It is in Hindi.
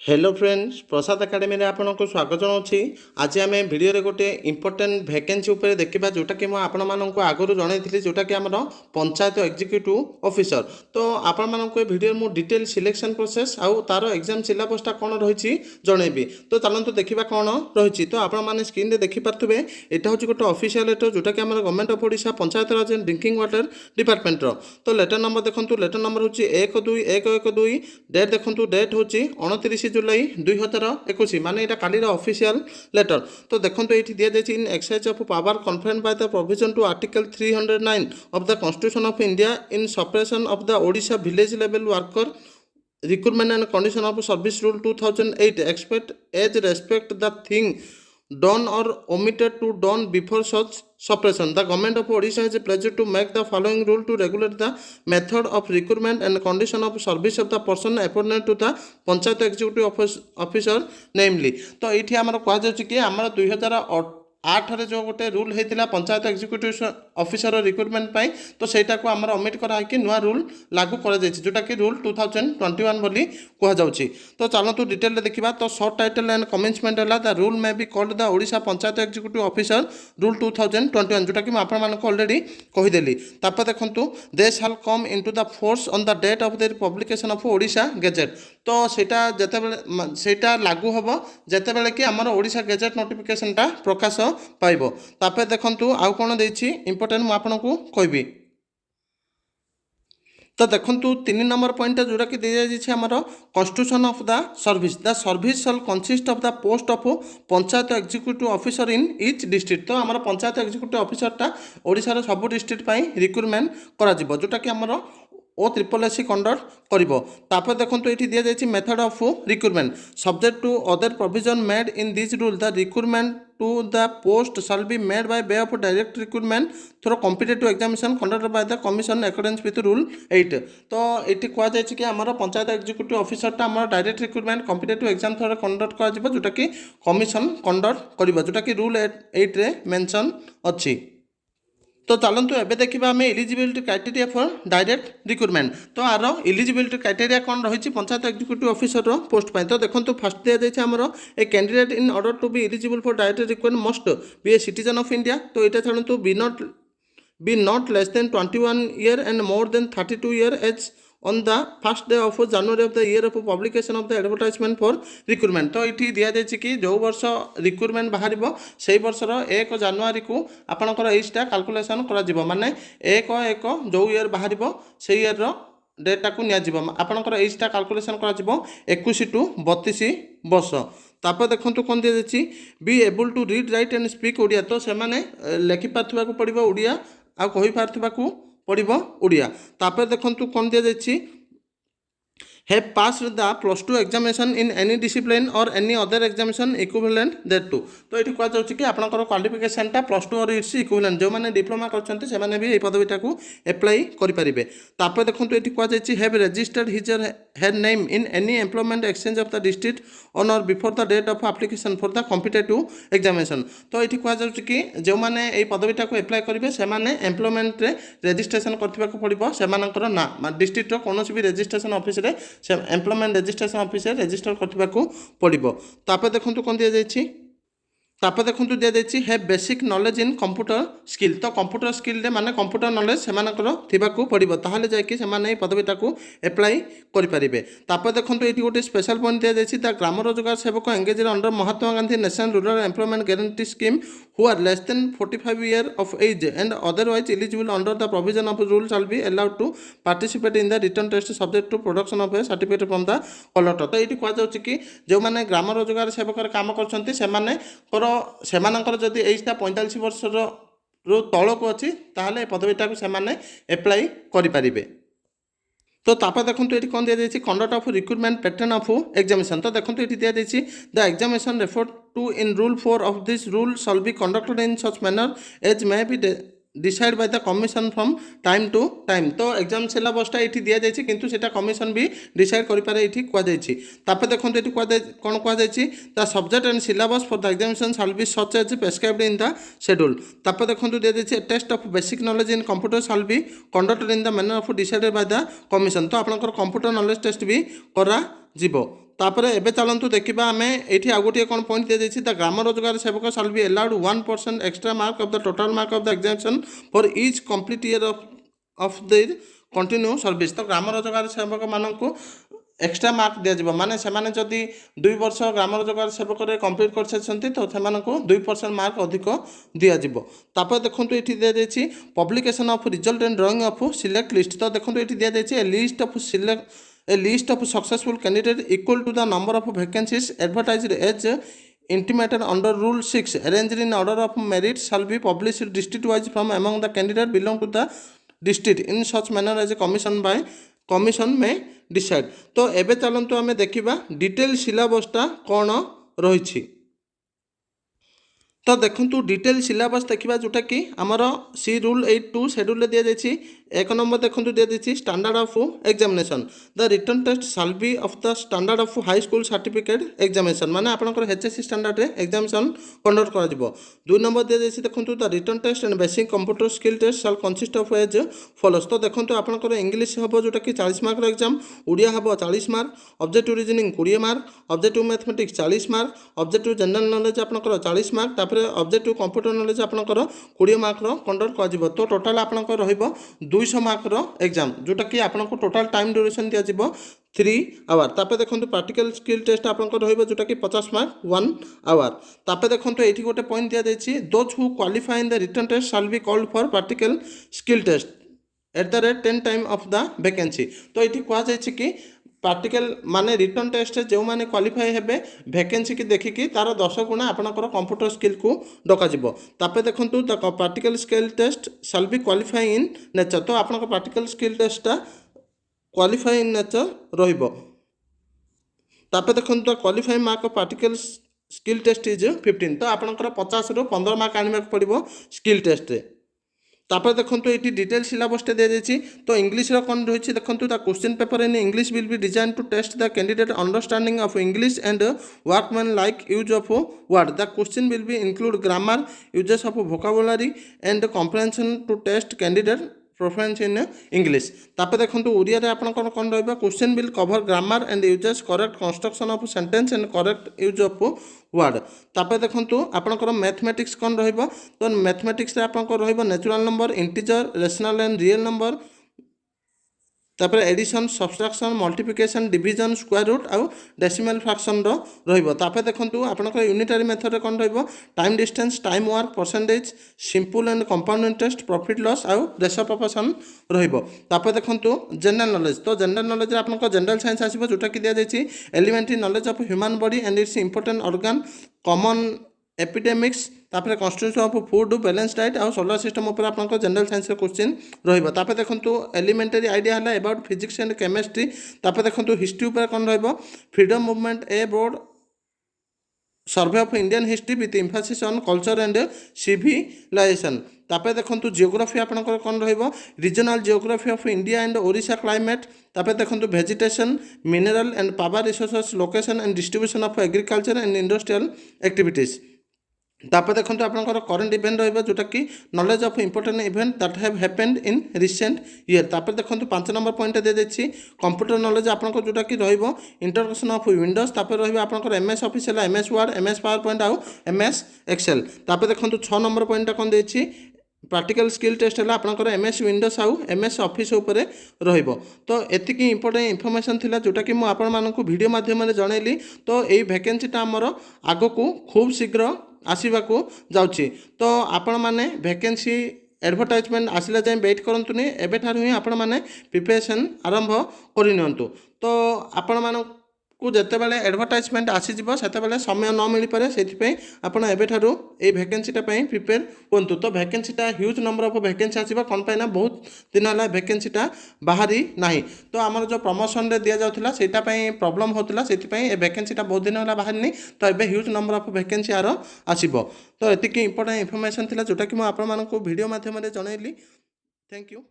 हेलो फ्रेंड्स, प्रसाद एकेडमी आपको स्वागत जनावि। आज आम भिडियो गोटे इंपोर्टेंट वैकेंसी उपर देखा जोटा कि आपण मानक आगुरी जनई जोटा कि आम पंचायत एग्जीक्यूटिव ऑफिसर। तो आपण मानक भिडियो मु डिटेल सिलेक्शन प्रोसेस आउ तार एग्जाम सिलेबसटा कौन रही जनइबी। तो चलते देखा कौन रही। तो आपण मैंने स्क्रीन में देखिपे यहाँ हूँ गोटे ऑफिशियल लेटर जोटा कि आम government of Odisha panchayat Raj and drinking water department. तो लेटर नंबर देखो, लेटर नंबर हूँ 1/2/112। डेट देखो, डेट हूँ 29 जुलाई 2021, माने यहाँ कालीर ऑफिशियल लेटर। तो देखो ये दि जाए in exercise of power conferred by the provision to article 309 of the constitution of India in suppression of the Odisha village level worker recruitment and condition of service rule 2008 expect as respect the thing done or omitted to done before such suppression. The government of Odisha has pledged to make the following rule to regulate the method of recruitment and condition of service of the person appointed to the panchayat executive officer namely। तो ये आमर कहुच्छे कि आमर 2008 जो गोटे रूल होता पंचायत एग्जीक्यूटिव ऑफिसर रिक्रूटमेंट पाई। तो सेटा को आमर ओमिट कराई नुआ रूल लागू कर जोटा कि रूल 2021 बोली कहुच्छी। तो चलतु डिटेल देखा। तो सर्ट टाइटल एंड कमेंसमेंट है the rule may be called the Odisha panchayat executive officer rule 2021 जोटा कि मुझे ऑलरेडी कहीदेली। तापर देखूँ they shall come into the force on the date of the publication of Odisha gazette. तो सेटा लागू हम जिते कि आमर ओडिशा गेजेट नोटिफिकेशनटा प्रकाश पाइब। तापर देखंतु आउ कौन देछि इंपोर्टेंट मु आपनको कहबी। तो देखंतु 3 नंबर पॉइंट जोटा कि दे जाइछि हमर constitution of the service shell consist of the post of panchayat executive officer in each district. तो हमर पंचायत एग्जीक्यूटिव ऑफिसरटा ओडिसा रो सब डिस्ट्रिक्ट पई रिक्रूटमेंट करा जिवो जोटा कि हमर OSSC कंडक्ट करिवो। तापर देखंतु एठी दिया जाइछि method of recruitment subject to other provision made in this rule the recruitment to the post shall be made by way of direct recruitment through competitive examination conducted by the commission accordance with rule 8। तो ये कह जाए कि आमर पंचायत एग्जीक्यूटिव ऑफिसरटा आमर direct recruitment competitive exam through conduct कर जोटा कि कमिशन कंडक्ट कर जोटा कि रूल 8 रे मेंशन अच्छी। तो चलतु एवं देखा आम eligibility criteria for direct recruitment. तो आर एलिजिबिलिटी क्राइटेरिया कौन रही पंचायत एग्जीक्यूटिव ऑफिसर पोस्ट पाई। तो देखो फास्ट दिया जाए आमर a candidate in order to be eligible for direct recruitment must be a citizen of India. तो यहाँ छाड़ू be not less than 21 year and more than 32 year age on the first day of January of the year of publication of the advertisement for recruitment। तो ये दि जाए कि जो वर्ष रिक्रूटमेंट बाहर से वर्षर 1 जनवरी को आपंकर एजटा काल्कुलेसन कर माने 1/1 जो ईयर बाहर से ईयर डेटा को आपंकर एजटा काल्कुलेसन कर 21 टू 32 वर्ष। तापर देखो कौन दि जाए be able to read write and speak Odia. तो से लेखिपार पड़ो ओडिया आ कहीपार पड़ो ओडिया। तापर देखो कौन दि जाए have passed the +2 examination in any discipline or any other examination equivalent thereto। तो ये कह जाऊँ कि आपंकर क्वालिफिकेशनटा +2 और इट्स इक्विवेलेंट जो मैंने डिप्लोमा करते हैं भी ये पदवीटा को एप्लाई करेंगे। तापर देखो ये कह जाए have registered his her name in any employment exchange of the district on or before the date of application for the competitive examination. तो ये कह जाऊँ कि जो मैंने ये पदवीटा को एप्लाई करेंगे से एम्प्लॉयमेंट रजिस्ट्रेशन करने पड़ो से ना डिस्ट्रिक्ट कौन भी रजिस्ट्रेशन ऑफिस से एम्प्लॉयमेंट रजिस्ट्रेशन ऑफिस रजिस्टर करने पड़ो। तापर देखो कौन दि जाए तापर देखो दि जाए है basic knowledge in computer skill. तो कंप्यूटर स्किल माने कंप्यूटर नॉलेज से पड़ो ताहले जाकि से पदवीटा को एप्लाई करेंगे। तापर देखो ये गोटे स्पेशल पॉइंट दि जाए the Gram Rozgar Sevak engage under Mahatma Gandhi national rural employment guarantee scheme who are less than 45 year of age and otherwise eligible under the provision of rule shall be allowed to participate in the written test subject to production of a certificate from the collector. तो ये कह जाए कि जो मैंने ग्राम रोजगार सेवक काम कर जदि एजटा 45 वर्ष तल को अच्छी ताहले पदवीटा को सेमाने एप्लाई करेंगे। तो तापर देखो ये कौन दि जाए conduct of recruitment pattern of examination. तो देखो ये दि जाए the examination refer to in rule 4 of this rule shall be conducted in such manner as may be decide by the commission from time to time. तो एग्जाम सिलेबसटा ये दि जाए कि सेटा कमिशन भी डिसाइड करें ये कहुई। तापर देखो ये कौन कहुई the subject and syllabus for the examination shall be such as prescribed in the schedule. तापर देखो दि जाए test of basic knowledge in computer shall be conducted in the manner of decided by the commission. तो आपंकर कंप्यूटर नॉलेज टेस्ट भी करा। तापर एबे चलतु देखा आम ये आउ गोटे कौन पॉइंट दी जाइए द ग्राम रोजगार सेवक शाल be allowed 1% extra mark of the total mark of the examination for each complete year of the continue service. तो ग्राम रोजगार सेवक मानू एक्सट्रा मार्क दिज्व माने से जदि 2 वर्ष ग्राम रोजगार सेवक कंप्लीट कर सारी तो से 2% मार्क अधिक दिज्व। तापर देखो ये दी जाइए publication of result and drying of select list. तो देखो ये दी जाइए a list of successful candidates equal to the number of vacancies advertised as intimated under rule 6 arranged in order of merit shall be published district wise from among the candidates belong to the district in such manner as a commission may decide। तो एबे चलंतु आमे देखिबा डिटेल सिलेबसटा कोन रहिछि। तो देखो डिटेल सिलेबस देखा जोटा कि आमर सी रूल 8(2) शेड्यूल दी जाइए। एक नंबर देखो दी जाइए standard of examination the written test shall be of the standard of high school certificate examination माने आपनकर एचएससी स्टैंडर्ड रे एग्जामिनेशन कंडक्ट करा जिवो। 2 नंबर दी जाइए देखो the written test and basic computer skill test shall consist of as follows. तो देखो आपनकर इंग्लिश हम जोटा कि 40 मार्क एग्जाम, ओडिया हम 40 mark, objective reasoning 20 mark, objective mathematics 40 mark, objective general knowledge आपनकर 40 मार्क, तापर ऑब्जेक्टिव कंप्यूटर नॉलेज आपनकर 20 मार्क कंडक्ट करा जिवो। तो टोटल आपनकर रहिबो 200 मार्क एग्जाम जोटा कि आपनको टोटल टाइम ड्यूरेशन दिया जिवो 3 आवर। तापर देखो प्रैक्टिकल स्किल टेस्ट आपनकर रहिबो जोटा कि 50 मार्क 1 आवर। तापर देखो एठी गोटे पॉइंट दिया जाइए those who qualify in the written test shall be called for practical skill test at the rate 10 time of the vacancy. तो ये कह जाइए कि प्रैक्टिकल माने रिटर्न टेस्ट जो माने क्वालिफाई हेबे वैकेंसी की देखिकी तार 10 गुणा आपनकर कंप्यूटर स्किल को डका जिवो। तापर देखंतु the practical skill test shall be qualify in nature. तो आपनकर प्रैक्टिकल स्किल टेस्टटा क्वालिफाई इन नेचर रहिबो। तापर देखंतु the qualify mark of practical skill test is 15। तो आपनकर 50 रु 15 मार्क आनिबा पड़िबो स्किल टेस्ट रे। तापर देखो ये डिटेल सिलेबसटा दी जाइए। तो इंग्लिश कौन रही देखो the question paper in English will be design to test the candidate understanding of English and workman like use of word. The question will be include grammar usages of vocabulary and comprehension to test candidate proficiency in English. तापर देखो ओडिया रे आपन कौन रहिबा question will cover grammar and usages correct construction of sentence and correct use of word. तापर देखो आपनकर मैथमेटिक्स कौन रहिबा। तो मैथमेटिक्स रे आपनकर रहिबा natural number, integer, rational and real number, तापर addition, subtraction, multiplication, division, square root आउ डेसिमल फ्रैक्शन रहिबो। तापर देखंतु आपनकर यूनिटरी मेथड रे कोन रहिबो time distance, time work, percentage, simple and compound interest, profit loss आउ रेशो प्रोपोर्शन रहिबो। तापर देखंतु जनरल नॉलेज। तो जनरल नॉलेज रे आपनकर जनरल साइंस आसीबो जोटा कि दिया जाइछि elementary knowledge of human body and its important organ, common epidemics, तापर constitution of food, balance diet आउ सोलर सिस्टम ऊपर आपनकर जनरल साइंस रे क्वेश्चन रहिबो। तापर देखंतु एलिमेंटरी आइडिया हला अबाउट फिजिक्स एंड केमिस्ट्री। तापर देखंतु हिस्ट्री ऊपर कोन रहिबो freedom movement a broad survey of Indian history with emphasis on culture and civilisation. तापर देखंतु जियोग्राफी आपनकर कोन रहिबो regional geography of India and Odisha climate. तापर देखंतु vegetation, mineral and power resources, location and distribution of agriculture and industrial activities. तापर देखो आपनकर करंट इवेंट रहिबा जोटा कि knowledge of important event that have happened in recent year. तापर देखो 5 नंबर पॉइंट दे देछि कंप्यूटर नॉलेज आपनकर जोटा कि रहिबो इंट्रोडक्शन ऑफ विंडोज। तापर रहिबा आपनकर एमएस ऑफिस हला MS word, MS power point आउ एमएस एक्सेल। तापर देखो 6 नंबर पॉइंट कोन देछि प्रैक्टिकल स्किल टेस्ट है आपनकर एमएस विंडोज आउ एमएस ऑफिस उपरे रहिबो। तो एतिकी इंपोर्टेंट इनफॉरमेशन थिला जोटा कि मु आपन मानकु वीडियो माध्यम रे जणैली। तो एई वैकेंसीटा हमर आगकू खूब शीघ्र आसीबाकू जाउछि। तो आपण माने वैकेंसी एडवर्टाइजमेंट आसिला जाय वेट करंतुनी एबे ठार ही आपण माने प्रिपरेशन आरंभ करिनियंतु। तो आपण माने को जिते बेले एडवर्टाइजमेंट आसीज से समय न मिल पारे से आपड़ एबेठारू ये वैकेंसीटा प्रिपेयर हूँ। तो वैकेंसीटा ह्यूज नंबर ऑफ वैकेंसी आसवा कौन पाइना बहुत दिन है वैकेंसीटा बाहरी ना। तो आमर जो प्रमोशन रे दिया जाउथला सेटा पई प्रॉब्लम होतला से वैकेंसीटा बहुत दिन है बाहरी नहीं। तो ये ह्यूज नंबर ऑफ वैकेंसी आर आसीबो। तो एतिकी इंपोर्टेंट इनफॉरमेशन थिला जोटा कि मु आपण मानकु वीडियो माध्यम रे जणैली। Thank you.